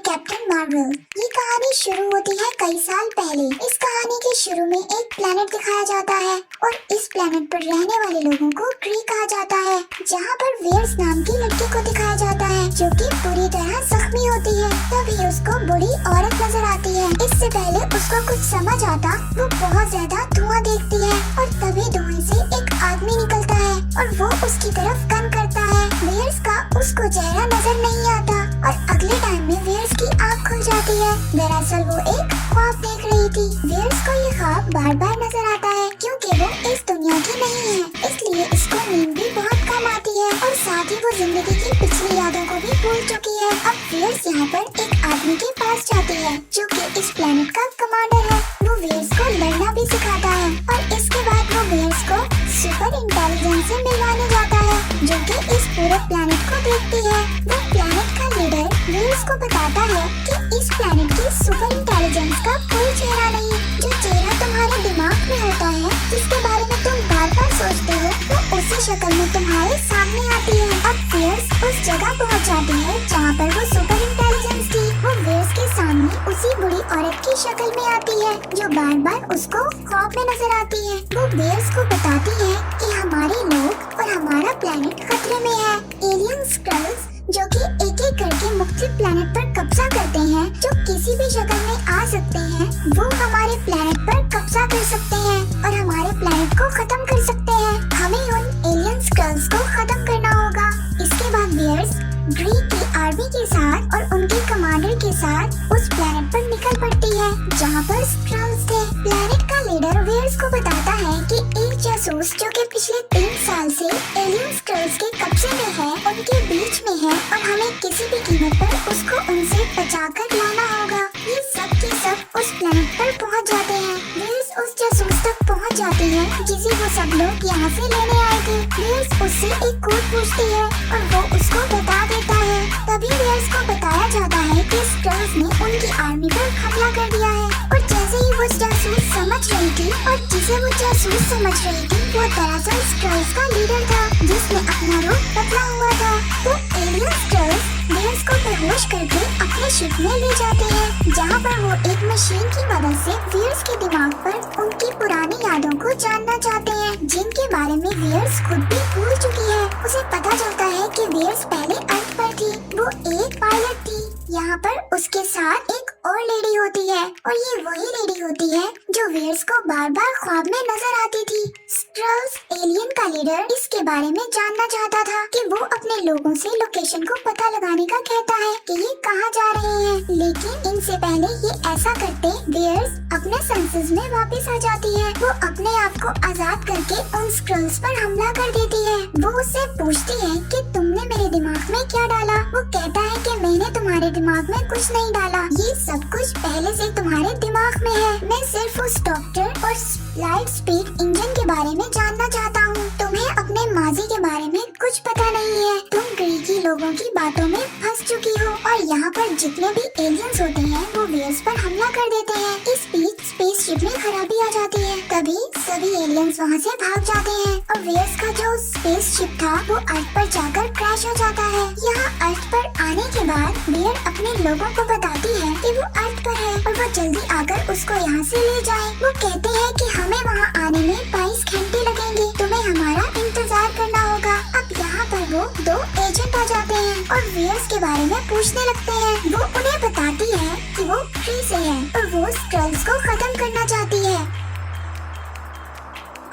Captain Marvel. ये कहानी शुरू होती है कई साल पहले। इस कहानी के शुरू में एक प्लेनेट दिखाया जाता है और इस प्लेनेट पर रहने वाले लोगों को क्री कहा जाता है, जहाँ पर वेयर्स नाम की लड़की को दिखाया जाता है जो कि पूरी तरह जख्मी होती है। तभी उसको बूढ़ी औरत नजर आती है। इससे पहले उसको कुछ समझ आता, वो बहुत ज्यादा धुआं देखती है और तभी धुएं से एक आदमी निकलता है और वो उसकी तरफ गन करता है। वेयर्स का उसको चेहरा नजर नहीं आता और अगले टाइम में वेयर्स की आँख खुल जाती है। दरअसल वो एक ख्वाब देख रही थी। वेयर्स को ये ख्वाब बार बार नजर आता है क्योंकि वो इस दुनिया की नहीं है, इसलिए इसको नींद भी बहुत कम आती है और साथ ही वो जिंदगी की पिछली यादों को भी भूल चुकी है। अब वेयर्स यहाँ पर एक आदमी के पास जाती है जो कि इस प्लेनेट का कमांडर है। वो वेयर्स को लड़ना भी सिखाता है और इसके बाद वो वेयर्स को सुपर इंटेलिजेंस से मिलवाने जाता है जो कि इस पूरे प्लेनेट को देखती है। वो प्लेनेट का लीडर वेयर्स को बताता है कि इस प्लेनेट की सुपर इंटेलिजेंस का कोई चेहरा नहीं, जो चेहरा तुम्हारे दिमाग में होता है, जिसके बारे में तुम बार बार सोचते हो, वो उसी शक्ल में तुम्हारे सामने आती है। अब वेयर्स उस जगह पहुंच जाती है जहाँ पर वो सुपर इंटेलिजेंस थी। वो वेयर्स के सामने उसी बुरी औरत की शक्ल में आती है जो बार बार उसको ख्वाब में नजर आती है। वो वेयर्स को बताती है कि हमारे लोग और हमारा प्लेनेट खतरे में है। एलियन स्क्रल्स जो कि एक एक करके मुख्तलिफ प्लेनेट पर कब्जा करते हैं, जो किसी भी शक्ल में आ सकते हैं, वो हमारे प्लेनेट पर कब्जा कर सकते हैं और हमारे प्लेनेट को खत्म कर सकते हैं। हमें उन एलियन स्क्रल्स को खत्म करना होगा। इसके बाद वेयर्स ग्रीक की आर्मी के साथ और उनके कमांडर के साथ उस प्लेनेट पर निकल पड़ती है जहाँ पर स्क्रल्स थे। प्लेनेट का लीडर वेयर्स को बताता है कि एक जासूस जो कि पिछले 3 साल से एलियन स्क्रल्स के कब्जे में है, उनके बीच में है और हमें किसी भी कीमत पर उसको उनसे बचाकर लाना होगा। ये सब के सब उस प्लेनेट पर पहुँच जाते हैं। वेयर्स उस जासूस तक पहुँच जाती है जिसे वो सब लोग यहाँ से लेने आए थे। वेयर्स उससे एक कोड पूछती है और वो उसको बता देता है। तभी वेयर्स को बताया जाता है कि स्क्रल्स ने उनकी आर्मी पर हमला कर दिया है और जैसे ही वो जासूस समझ रही थी और जिसे वो जासूस समझ रही थी, वो दरअसल स्क्रल्स का लीडर था जिसने अपना रूप बदला हुआ था। तो एलियन स्क्रल्स वेयर्स को बेहोश करके अपने शिप में ले जाते हैं जहाँ पर वो एक मशीन की मदद से वेयर्स के दिमाग पर उनकी पुरानी यादों को जानना चाहते हैं, जिनके बारे में वेयर्स खुद भी भूल चुकी है। उसे पता चलता है कि वेयर्स पहले अर्थ पर थी, वो एक पायलट थी। यहाँ पर उसके साथ एक और लेडी होती है और ये वही लेडी होती है जो वेयर्स को बार बार ख्वाब में नजर आती थी। स्क्रल्स एलियन का लीडर इसके बारे में जानना चाहता था कि वो अपने लोगों से लोकेशन को पता लगाने का कहता है कि ये कहाँ जा रहे हैं, लेकिन इनसे पहले ये ऐसा करते वेयर्स अपने सेंसेस में वापस आ जाती है। वो अपने आप को आजाद करके उन स्क्रल्स पर हमला कर देती है। वो उससे पूछती है कि तुमने मेरे दिमाग में क्या डाला। वो कहता है कि मैंने तुम्हारे दिमाग में कुछ नहीं डाला, ये सब कुछ पहले से तुम्हारे दिमाग में है। मैं सिर्फ उस डॉक्टर और लाइट स्पीड इंजन के बारे में जानना चाहता हूँ। तुम्हें अपने माजी के बारे में कुछ पता नहीं है। तुम ग्रीकी लोगों की बातों में फंस चुकी हो और यहाँ पर जितने भी एलियंस होते हैं वो वेयर्स पर हमला कर देते हैं। इस बीच स्पेसशिप में खराबी आ जाती है। तभी सभी एलियंस वहाँ से भाग जाते हैं और वेयर्स का जो स्पेसशिप था वो अर्थ पर जाकर क्रैश हो जाता है। यहाँ अर्थ पर आने के बाद वेयर अपने लोगों को बताती है कि वो अर्थ पर है और वो जल्दी आकर उसको यहाँ से ले जाए। वो कहते हैं कि हमें वहाँ आने में 22 घंटे लगेंगे, तुम्हें हमारा इंतजार करना होगा। अब यहाँ पर वो 2 एजेंट आ जाते हैं और वेयर्स के बारे में पूछने लगते हैं। वो उन्हें बताती है कि वो क्री से है और वो स्क्रल्स को खत्म करना चाहती है।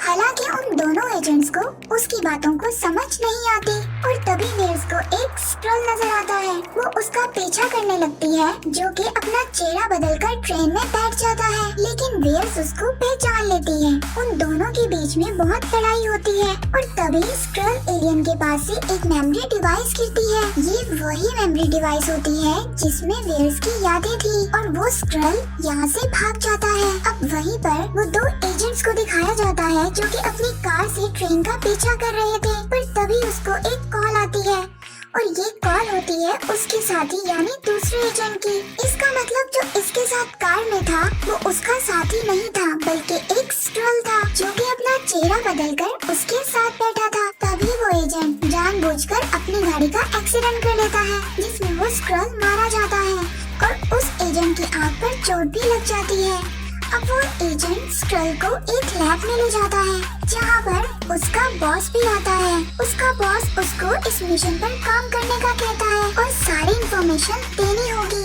हालांकि उन दोनों एजेंट्स को उसकी बातों को समझ नहीं आती और तभी वेयर्स को एक स्क्रल नजर आता है। वो उसका पीछा करने लगती है जो कि अपना चेहरा बदलकर ट्रेन में बैठ जाता है, लेकिन वेयर्स उसको पहचान लेती है। उन दोनों के बीच में बहुत लड़ाई होती है और तभी स्क्रल एलियन के पास से एक मेमोरी डिवाइस गिरती है। ये वही मेमोरी डिवाइस होती है जिसमें वेयर्स की यादें थी और वो स्क्रल यहाँ से भाग जाता है। अब वहीं पर वो 2 एजेंट्स को दिखाया जाता है जो कि अपनी कार से ट्रेन का पीछा कर रहे थे, पर तभी उसको एक कॉल आती है और ये कॉल होती है उसके साथी यानी दूसरे एजेंट की। इसका मतलब जो इसके साथ कार में था वो उसका साथी नहीं था बल्कि एक स्क्रल था जो कि अपना चेहरा बदलकर उसके साथ बैठा था। तभी वो एजेंट जानबूझकर अपनी गाड़ी का एक्सीडेंट कर लेता है जिसमें वो स्क्रल मारा जाता है और चोट भी लग जाती है। अब वो एजेंट स्क्रल को एक लैब में ले जाता है जहाँ पर उसका बॉस भी आता है। उसका बॉस उसको इस मिशन पर काम करने का कहता है और सारी इंफॉर्मेशन देनी होगी।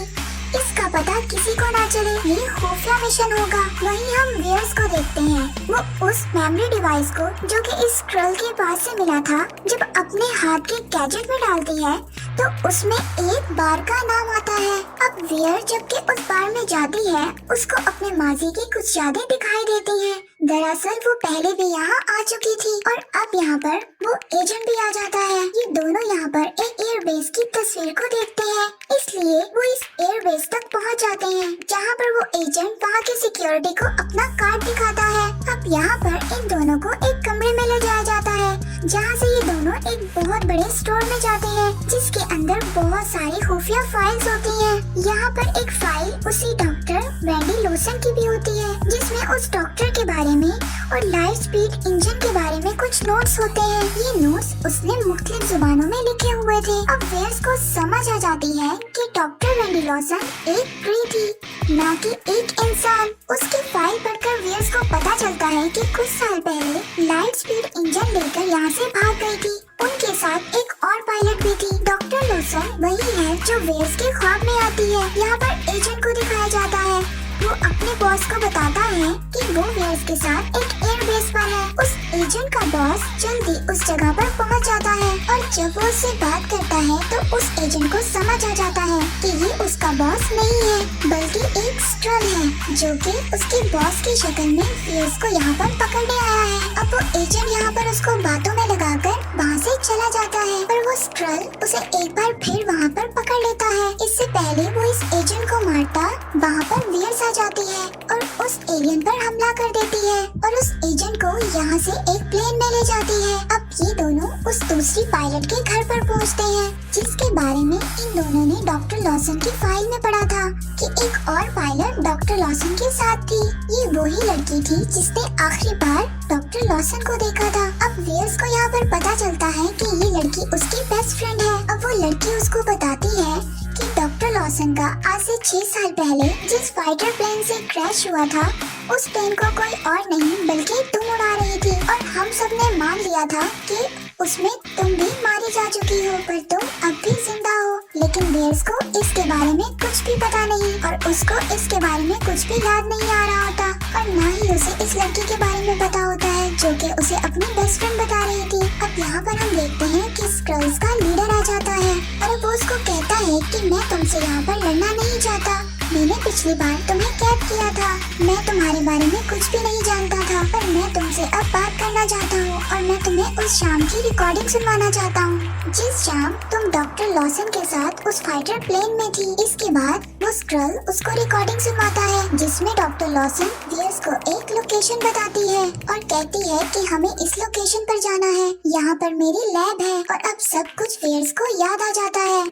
इसका पता किसी को ना चले, ये खुफिया मिशन होगा। वहीं हम वेयर्स को देखते हैं, वो उस मेमोरी डिवाइस को जो कि इस स्क्रल के पास से मिला था, जब अपने हाथ के गैजेट में डालती है तो उसमें एक बार का नाम आता है। अब वेयर जबकि उस बार में जाती है, उसको अपने माजी की कुछ यादें दिखाई देती हैं। दरअसल वो पहले भी यहाँ आ चुकी थी और अब यहाँ पर वो एजेंट भी आ जाता है। ये दोनों यहाँ पर एक एयरबेस की तस्वीर को देखते हैं, इसलिए वो इस एयरबेस तक पहुँच जाते हैं जहाँ पर वो एजेंट वहाँ की सिक्योरिटी को अपना कार्ड दिखाता है। अब यहाँ पर इन दोनों को एक कमरे में ले जाया जाता है जहाँ से ये दोनों एक बहुत बड़े स्टोर में जाते हैं जिसके अंदर बहुत सारी खुफिया फाइल्स होती हैं। यहाँ पर एक फाइल उसी डॉक्टर वेंडी लोसन की भी होती है जिसमें उस डॉक्टर के बारे में और लाइट स्पीड इंजन के बारे में कुछ नोट्स होते हैं। ये नोट्स उसने मुख्तलिफ जुबानों में लिखे हुए थे। अब वेयर्स को समझ आ जाती है कि डॉक्टर वेंडी लोसन एक ट्री थी, न कि एक इंसान। उसकी फाइल पढ़कर वेयर्स को पता चलता है कि कुछ साल पहले लाइट स्पीड इंजन लेकर यहाँ से भाग गई थी। उनके साथ एक और पायलट भी थी। डॉक्टर लोसन वही है जो वेयर्स के ख्वाब में आती है। यहाँ पर एजेंट को दिखाया जाता है, वो अपने बॉस को बताता है कि वो वेयर्स के साथ एक एयरबेस पर है। उस एजेंट का बॉस जल्दी उस जगह पर पहुंच जाता है और जब वो उससे बात करता है तो उस एजेंट को समझ आ जाता है कि ये उसका बॉस नहीं है बल्कि एक स्क्रल है जो कि उसके बॉस की शक्ल में वेयर्स को यहाँ पर पकड़ने आया है। अब वो एजेंट यहाँ पर उसको बातों में लगाकर वहाँ से चला जाता है पर वो स्क्रल उसे एक बार फिर वहाँ पर पकड़ लेता है। इससे पहले वो इस एजेंट को मारता वहाँ पर वेयर्स आ जाती है और उस एलियन पर हमला कर देती है और उस एजेंट को यहाँ से एक प्लेन में ले जाती है। अब ये दोनों उस दूसरी पायलट के घर पर पहुँचते हैं जिसके बारे में इन दोनों ने डॉक्टर लॉसन की फाइल में पढ़ा था कि एक और पायलट डॉक्टर लॉसन के साथ थी। ये वही लड़की थी जिसने आखिरी बार डॉक्टर लॉसन को देखा था। अब वेयर्स को यहाँ पर पता चलता है कि ये लड़की उसकी बेस्ट फ्रेंड है। अब वो लड़की उसको बताती है कि डॉक्टर लॉसन का आज से 6 साल पहले जिस फाइटर प्लेन से क्रैश हुआ था उस प्लेन को कोई और नहीं बल्कि तुम उड़ा रही थी और हम सब ने मान लिया था कि उसमें तुम भी मारी जा चुकी हो पर तुम अब भी जिंदा हो। लेकिन वेयर्स को इसके बारे में कुछ भी पता नहीं और उसको इसके बारे में कुछ भी याद नहीं आ रहा होता और न ही उसे इस लड़की के बारे में पता होता है जो कि उसे अपनी बेस्ट फ्रेंड बता रही थी। अब यहाँ पर हम देखते हैं कि स्क्रल्स का लीडर आ जाता है और वो उसको कहता है कि मैं तुमसे यहाँ पर लड़ना नहीं चाहता। मैंने पिछली बार तुम्हें कैद किया था, मैं तुम्हारे बारे में कुछ भी नहीं जानता था पर मैं तुमसे अब बात करना चाहता हूँ और मैं तुम्हें उस शाम की रिकॉर्डिंग सुनवाना चाहता हूँ जिस शाम तुम डॉक्टर लॉसन के साथ उस फाइटर प्लेन में थी। इसके बाद वो स्क्रल उसको रिकॉर्डिंग सुनवाता है जिसमें डॉक्टर लॉसन वेयर्स को एक लोकेशन बताती है और कहती है कि हमें इस लोकेशन पर जाना है, यहाँ पर मेरी लैब है। और अब सब कुछ वेयर्स को याद आ जाता है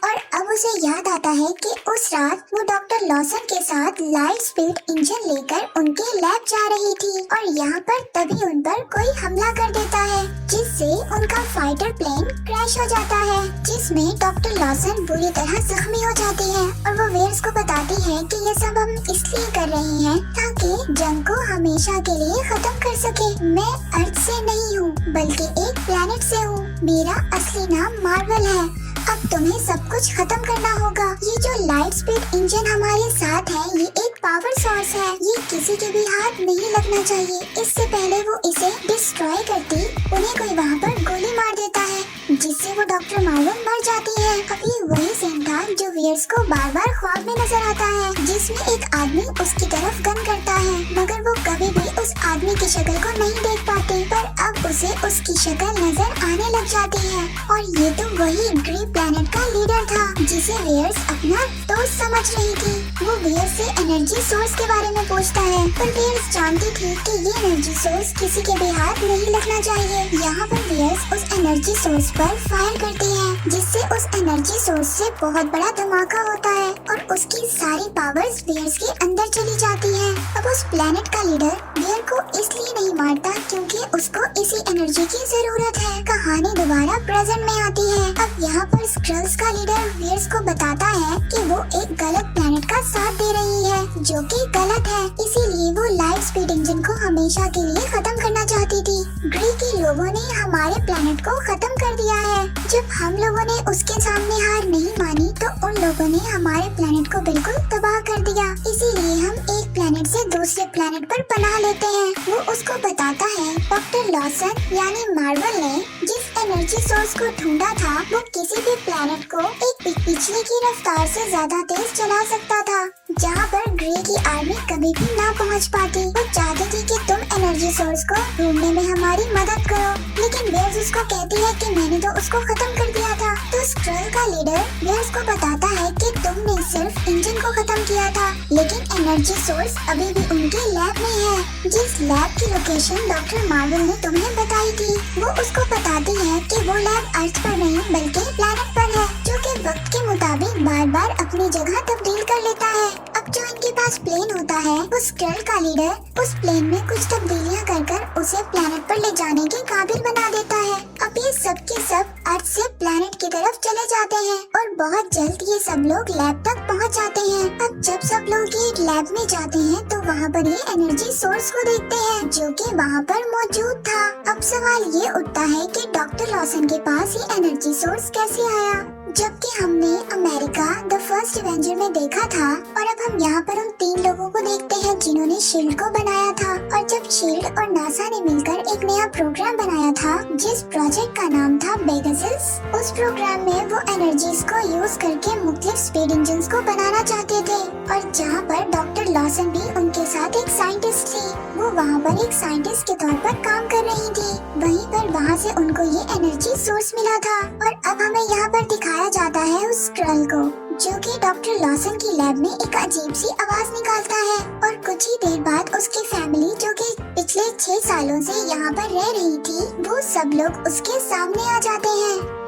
और अब उसे याद आता है कि उस रात वो डॉक्टर लॉसन के साथ लाइट स्पीड इंजन लेकर उनके लैब जा रही थी और यहाँ पर तभी उन पर कोई हमला कर देता है जिससे उनका फाइटर प्लेन क्रैश हो जाता है जिसमें डॉक्टर लॉसन बुरी तरह जख्मी हो जाती है और वो वेयर्स को बताती है कि ये सब हम इसलिए कर रहे हैं ताकि जंग को हमेशा के लिए खत्म कर सके। मैं अर्थ से नहीं हूँ बल्कि एक प्लेनेट से हूँ, मेरा असली नाम मार्वल है। अब तुम्हें सब कुछ खत्म करना होगा। ये जो लाइट स्पीड इंजन हमारे साथ है ये एक पावर सोर्स है, ये किसी के भी हाथ नहीं लगना चाहिए। इससे पहले वो इसे डिस्ट्रॉय करती उन्हें कोई वहाँ पर गोली मार देता है जिससे वो डॉक्टर मार्वल मर जाती है। अब ये वही सीन था जो वेयर्स को बार बार ख्वाब में नजर आता है जिसमें एक आदमी उसकी तरफ गन करता है मगर वो कभी भी उस आदमी की शक्ल को नहीं देख पाते पर अब उसे उसकी शक्ल नजर आने लग जाती है और ये तो वही ग्रे प्लैनेट का लीडर था जिसे वेयर्स अपना दोस्त समझ रही थी। वो वेयर्स से एनर्जी सोर्स के बारे में पूछता है पर वेयर्स जानती थी कि ये एनर्जी सोर्स किसी के भी हाथ नहीं लगना चाहिए। यहाँ पर वेयर्स उस एनर्जी सोर्स पर फायर करती है जिससे उस एनर्जी सोर्स से बहुत बड़ा धमाका होता है और उसकी सारी पावर्स वेयर्स के अंदर चली जाती है। अब उस प्लैनेट का लीडर वेयर को इसलिए नहीं मारता क्योंकि उसको इसी एनर्जी की जरूरत है। कहानी दोबारा प्रेजेंट में आती है। अब यहाँ पर स्क्रल्स का लीडर वेयर वेयर्स को बताता है कि वो एक गलत प्लेनेट का साथ दे रही है, जो कि गलत है। इसीलिए वो लाइट स्पीड इंजन को हमेशा के लिए खत्म करना चाहती थी। ग्री के लोगों ने हमारे प्लेनेट को खत्म कर दिया है। जब हम लोगों ने उसके सामने हार नहीं मानी तो उन लोगों ने हमारे प्लेनेट को बिल्कुल तबाह कर दिया। इसीलिए हम एक प्लेनेट से दूसरे प्लेनेट पर पनाह लेते हैं। वो उसको बताता है डॉक्टर लॉसन यानी मार्वल ने जिस एनर्जी सोर्स को ढूंढा था वो किसी भी प्लेनेट को एक बिजली की रफ्तार से ज्यादा तेज चला सकता था, जहाँ पर ग्रे की आर्मी कभी भी ना पहुँच पाती। वो चाहती थी कि तुम एनर्जी सोर्स को ढूंढने में हमारी मदद करो, लेकिन वेयर्स उसको कहती है कि मैंने तो उसको खत्म कर दिया था। तो स्क्रल का लीडर वेयर्स को बताता है कि तुमने सिर्फ इंजन को खत्म किया था, लेकिन एनर्जी सोर्स अभी भी उनके लैब में है। जिस लैब की लोकेशन डॉक्टर मार्वल ने तुम्हें बताई थी, वो उसको बताती है कि वो लैब अर्थ पर नहीं बल्कि प्लैनेट पर है, जो कि वक्त के मुताबिक बार बार अपनी जगह तब्दील कर लेता है। अब जो इनके पास प्लेन होता है, वो स्क्रल का लीडर उस प्लेन में कुछ तब्दीलियां कर उसे प्लैनेट पर ले जाने के काबिल बना देता है। अब ये सब के सब अर्थ से प्लैनेट की तरफ चले जाते हैं और बहुत जल्द ये सब लोग लैब तक पहुंच जाते हैं। अब जब सब लोग ये लैब में जाते हैं तो वहाँ पर ये एनर्जी सोर्स को देखते हैं, जो कि वहाँ पर मौजूद था। अब सवाल ये उठता है कि डॉक्टर लॉसन के पास ये एनर्जी सोर्स कैसे आया, जबकि हमने अमेरिका द फर्स्ट एवेंजर में देखा था। और अब हम यहाँ पर उन 3 लोगों को देखते हैं जिन्होंने शील्ड को बनाया था। और जब शील्ड और नासा ने मिलकर एक नया प्रोग्राम बनाया था जिस प्रोजेक्ट का नाम था पेगासस, उस प्रोग्राम में वो एनर्जीज को यूज करके मुख्तलिफ स्पीड इंजन्स को बनाना चाहते थे। और जहाँ पर डॉक्टर लॉसन भी उनके साथ एक साइंटिस्ट थी, वो वहाँ पर एक साइंटिस्ट के तौर पर काम कर रही थी। वहीं पर वहाँ से उनको ये एनर्जी सोर्स मिला था। और अब हमें यहाँ पर दिखाया जाता है उस स्क्रल को, जो कि डॉक्टर लॉसन की लैब में एक अजीब सी आवाज निकालता है। और कुछ ही देर बाद उसकी फैमिली, जो कि पिछले 6 सालों से यहाँ पर रह रही थी, वो सब लोग उसके सामने आ जाते हैं।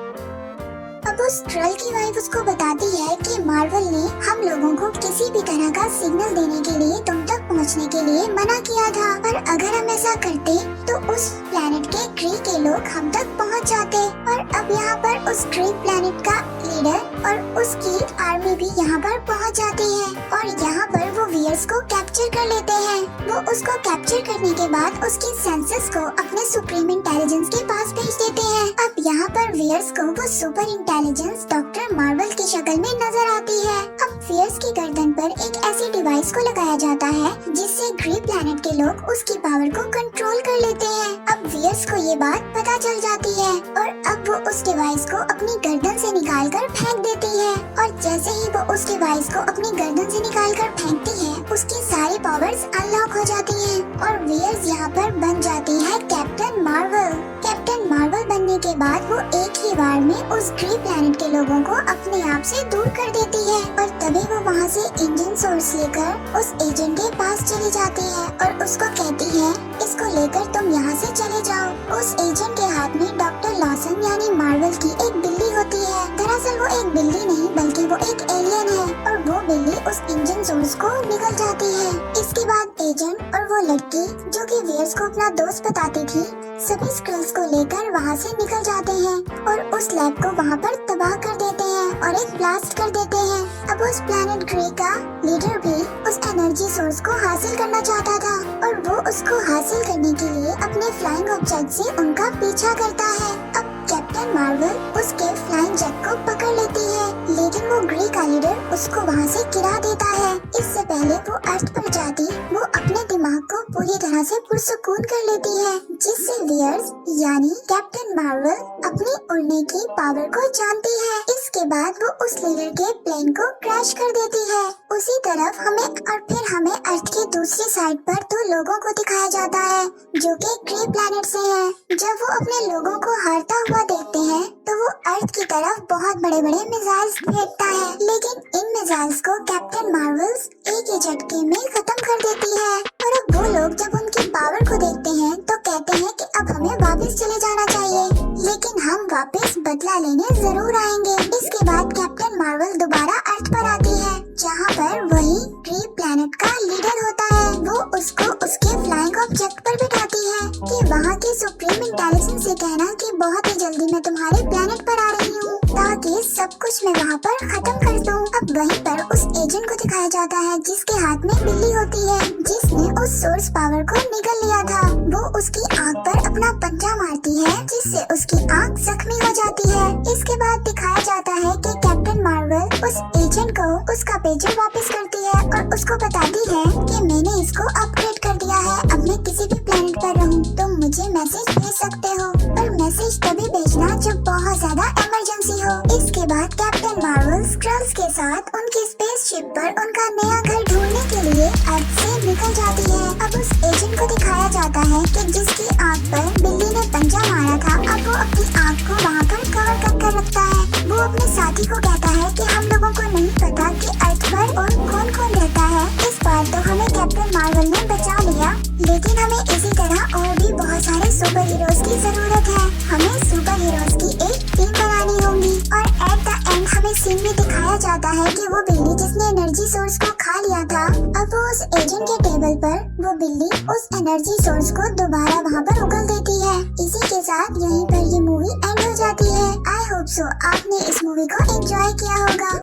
अब उस स्क्रल की वाइफ उसको बताती है कि मार्वल ने हम लोगों को किसी भी तरह का सिग्नल देने के लिए तुम तक पहुंचने के लिए मना किया था, पर अगर हम ऐसा करते तो उस प्लेनेट के ग्री के लोग हम तक पहुंच जाते। और अब यहाँ पर उस ग्री प्लेनेट का लीडर और उसकी आर्मी भी यहाँ पर पहुंच जाती है और यहाँ पर वो वेयर्स को कैप्चर कर लेते हैं। वो उसको कैप्चर करने के बाद उसकी सेंसेस को अपने सुप्रीम इंटेलिजेंस के पास भेज देते हैं। अब यहाँ पर वेयर्स को वो सुपर इंटेलिजेंस डॉक्टर मार्वल की शक्ल में नजर आती है। अब वेयर्स की गर्दन पर एक ऐसी डिवाइस को लगाया जाता है जिससे ग्री प्लेनेट के लोग उसकी पावर को कंट्रोल कर लेते हैं। अब वेयर्स को ये बात पता चल जाती है और अब वो उस डिवाइस को अपनी गर्दन से निकालकर फेंक देती है। और जैसे ही वो उस डिवाइस को अपनी गर्दन से निकालकर फेंकती है, उसकी सारी पावर्स अनलॉक हो जाती हैं और वेयर्स यहाँ पर बन जाती है कैप्टन मार्वल। कैप्टन मार्वल बनने के बाद वो एक ही बार में उस ग्री प्लेनेट के लोगों को अपने आप से दूर कर देती है और तभी वो वहाँ से इंजन सोर्स लेकर उस एजेंट के पास चली जाती है और उसको कहती है इसको लेकर तुम यहाँ से चले जाओ। उस एजेंट के हाथ में डॉक्टर लॉसन यानी मार्वल की एक बिल्ली होती है। दरअसल वो एक बिल्ली नहीं बल्कि वो एक एलियन है और वो बिल्ली उस इंजन सोर्स को निकल जाती है। इसके बाद एजेंट और वो लड़की, जो कि वेयर्स को अपना दोस्त बताती थी, सभी स्क्रल्स को लेकर वहाँ से निकल जाते हैं और उस लैब को वहाँ पर तबाह कर देते हैं और एक ब्लास्ट कर देते हैं। अब उस प्लैनेट ग्रे का लीडर भी उस एनर्जी सोर्स को हासिल करना चाहता था और वो उसको हासिल करने के लिए अपने फ्लाइंग ऑब्जेक्ट से उनका पीछा करता है। अब कैप्टन मार्वल उसके फ्लाइंग जेट को पकड़ लेती है, लेकिन वो ग्रे का लीडर उसको वहाँ से गिरा देता है। इससे पहले वो अर्थ पर जाती वो अपने दिमाग को पूरी तरह से पुरसुकून कर लेती है, जिससे वेयर्स यानी कैप्टन मार्वल अपनी उड़ने की पावर को जानती है। इसके बाद वो उस लीडर के प्लेन को क्रैश कर देती है। उसी तरफ हमें अर्थ की दूसरी साइड पर 2 लोगों को दिखाया जाता है जो कि ग्रे प्लैनेट से हैं। जब वो अपने लोगों को हारता हुआ देखते हैं तो वो अर्थ की तरफ बहुत बड़े-बड़े मिसाइल्स फेंकता है, लेकिन इन मिसाइल्स को कैप्टन मार्वल्स एक ही झटके में खत्म कर देती है। और अब वो लोग जब उनकी पावर को देखते हैं तो कहते हैं कि अब हमें वापस चले जाना चाहिए, लेकिन हम वापस बदला लेने जरूर आएंगे। इसके बाद कैप्टन मार्वल दोबारा अर्थ पर आती है, जहाँ पर वही ग्रे प्लैनेट का लीडर होता है। वो उसको उसके फ्लाइंग ऑब्जेक्ट पर बिठाती है कि वहाँ के सुप्रीम इंटेलिजेंस से कहना कि बहुत ही जल्दी मैं तुम्हारे प्लैनेट पर आ रही हूँ, ताकि सब कुछ मैं वहाँ यहाँ पर खत्म कर दूं। अब वहीं पर उस एजेंट को दिखाया जाता है जिसके हाथ में बिल्ली होती है, जिसने उस सोर्स पावर को निगल लिया था। वो उसकी आंख पर अपना पंजा मारती है जिससे उसकी आंख जख्मी हो जाती है। इसके बाद दिखाया जाता है कि कैप्टन मार्वल उस एजेंट को उसका पेजर वापस करती है और उसको बताती है कि मैंने इसको अपग्रेड कर दिया है। अब मैं किसी भी प्लेनेट पर रहूं तो मुझे मैसेज भेज सकते हो, पर मैसेज तभी भेजना जब बहुत ज्यादा इमरजेंसी हो। इसके बाद कैप्टन मार्वल स्क्रल्स के साथ उनकी स्पेसशिप पर उनका नया घर ढूंढने के लिए अर्थ से निकल जाती है। अब उस एजेंट को दिखाया जाता है कि जिसकी आंख पर बिल्ली ने पंजा मारा था, अब वो अपनी आंख को वहाँ पर कवर कर रखता है। वो अपने साथी को कहता है कि हम लोगों को नहीं पता कि अर्थ पर और कौन कौन रहता है। इस बार तो हमें कैप्टन मार्वल ने बचा लिया, लेकिन हमें इसी तरह और भी बहुत सारे सुपर हीरोज की जरूरत है। हमें सुपर हीरोज की एक टीम बनानी होगी। और एट द एंड हमें सीन में दिखाया जाता है कि वो बिल्ली जिसने एनर्जी सोर्स को खा लिया था, अब वो उस एजेंट के टेबल पर वो बिल्ली उस एनर्जी सोर्स को दोबारा वहाँ पर उगल देती है। इसी के साथ यहीं पर ये मूवी एंड हो जाती है। आई होप सो आपने इस मूवी को एंजॉय किया होगा।